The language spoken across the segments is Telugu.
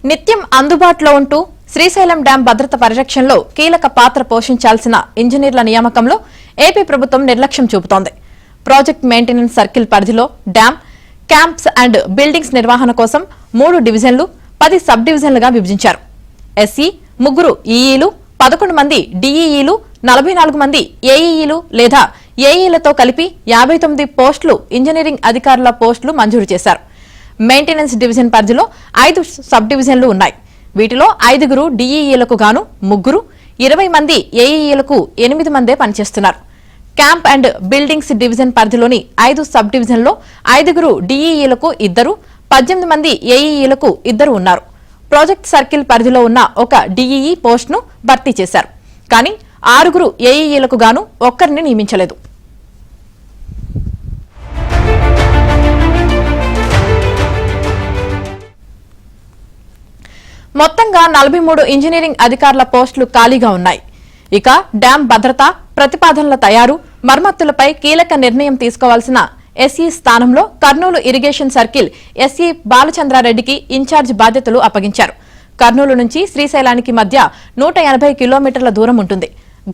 నిత్యం అందుబాటులో ఉంటూ శ్రీశైలం డ్యాం భద్రత పరిరక్షణలో కీలక పాత్ర పోషించాల్సిన ఇంజనీర్ల నియామకంలో ఏపీ ప్రభుత్వం నిర్లక్ష్యం చూపుతోంది. ప్రాజెక్ట్ మెయింటెనెన్స్ సర్కిల్ పరిధిలో డ్యాం క్యాంప్స్ అండ్ బిల్డింగ్స్ నిర్వహణ కోసం 3 డివిజన్లు 10 సబ్ డివిజన్లుగా విభజించారు. ఎస్ఈ 3 ఈఈలు 11 మంది డిఈఈలు 44 మంది ఏఈఈలు లేదా ఏఈలతో కలిపి 59 పోస్టులు ఇంజనీరింగ్ అధికారుల పోస్టులు మంజూరు చేశారు. మెయింటెనెన్స్ డివిజన్ పరిధిలో 5 సబ్ డివిజన్లు ఉన్నాయి. వీటిలో 5 డిఈఈలకు గాను 3, 20 మంది ఏఈఈలకు 8 మందే పనిచేస్తున్నారు. క్యాంప్ అండ్ బిల్డింగ్స్ డివిజన్ పరిధిలోని 5 సబ్ డివిజన్లో 5 డిఈఈలకు 2, 18 మంది ఏఈఈలకు 2 ఉన్నారు. ప్రాజెక్ట్ సర్కిల్ పరిధిలో ఉన్న ఒక డిఈఈ పోస్టును భర్తీ చేశారు. కానీ 6 ఏఈఈలకు గాను ఒక్కరిని నియమించలేదు. మొత్తంగా 43 ఇంజనీరింగ్ అధికారుల పోస్టులు ఖాళీగా ఉన్నాయి. ఇక డ్యాం భద్రత, ప్రతిపాదనల తయారు, మరమ్మతులపై కీలక నిర్ణయం తీసుకోవాల్సిన ఎస్ఈ స్థానంలో కర్నూలు ఇరిగేషన్ సర్కిల్ ఎస్ఈ బాలచంద్రారెడ్డికి ఇన్ఛార్జ్ బాధ్యతలు అప్పగించారు. కర్నూలు నుంచి శ్రీశైలానికి మధ్య 180 కిలోమీటర్ల దూరం ఉంటుంది.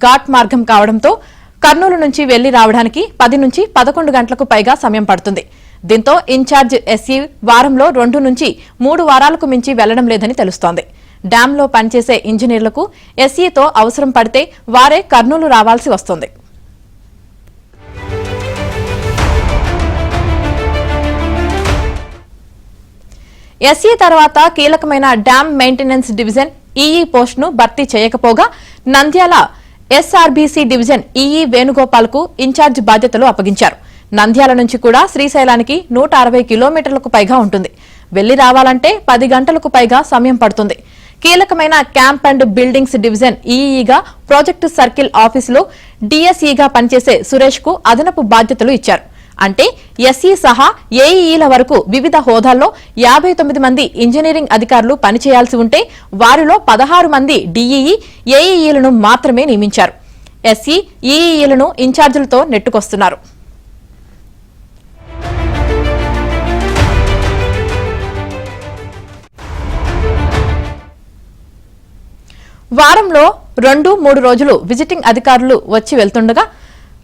ఘాట్ మార్గం కావడంతో కర్నూలు నుంచి వెళ్లి రావడానికి 10 నుంచి 11 గంటలకు పైగా సమయం పడుతుంది. దీంతో ఇన్ఛార్జ్ ఎస్ఈ వారంలో 2 నుంచి 3 వారాలకు మించి వెళ్లడం లేదని తెలుస్తోంది. డ్యాంలో పనిచేసే ఇంజనీర్లకు ఎస్ఈతో అవసరం పడితే వారే కర్నూలు రావాల్సి వస్తోంది. ఎస్ఈ తర్వాత కీలకమైన డ్యాం మెయింటెనెన్స్ డివిజన్ ఈఈ పోస్టును భర్తీ చేయకపోగా Nandyal S R B C division E E Venugopal కు ఇన్ఛార్జ్ బాధ్యతలు అప్పగించారు. నంద్యాల నుంచి కూడా శ్రీశైలానికి 160 కిలోమీటర్లకు పైగా ఉంటుంది. వెళ్లి రావాలంటే 10 గంటలకు పైగా సమయం పడుతుంది. కీలకమైన క్యాంప్ అండ్ బిల్డింగ్స్ డివిజన్ ఈఈగా ప్రాజెక్టు సర్కిల్ ఆఫీసులో డిఎస్ఈగా పనిచేసే సురేష్ కు అదనపు బాధ్యతలు ఇచ్చారు. అంటే ఎస్ఈ సహా ఏఈఈల వరకు వివిధ హోదాల్లో 59 మంది ఇంజనీరింగ్ అధికారులు పనిచేయాల్సి ఉంటే వారిలో 16 మంది డిఈఈ, ఏఈఈలను మాత్రమే నియమించారు. ఎస్ఈ, ఈఈఈలను ఇన్ఛార్జీలతో నెట్టుకొస్తున్నారు. వారంలో 2-3 రోజులు విజిటింగ్ అధికారులు వచ్చి వెళ్తుండగా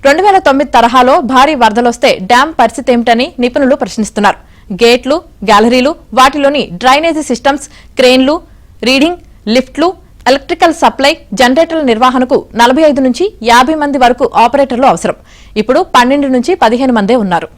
2009 తరహాలో భారీ వరదలొస్తే డ్యాం పరిస్థితి ఏమిటని నిపుణులు ప్రశ్నిస్తున్నారు. గేట్లు, గ్యాలరీలు, వాటిలోని డ్రైనేజీ సిస్టమ్స్, క్రేన్లు, రీడింగ్, లిఫ్ట్లు, ఎలక్ట్రికల్ సప్లై, జనరేటర్ల నిర్వహణకు 45 నుంచి 50 మంది వరకు ఆపరేటర్లు అవసరం. ఇప్పుడు 12 నుంచి 15 మందే ఉన్నారు.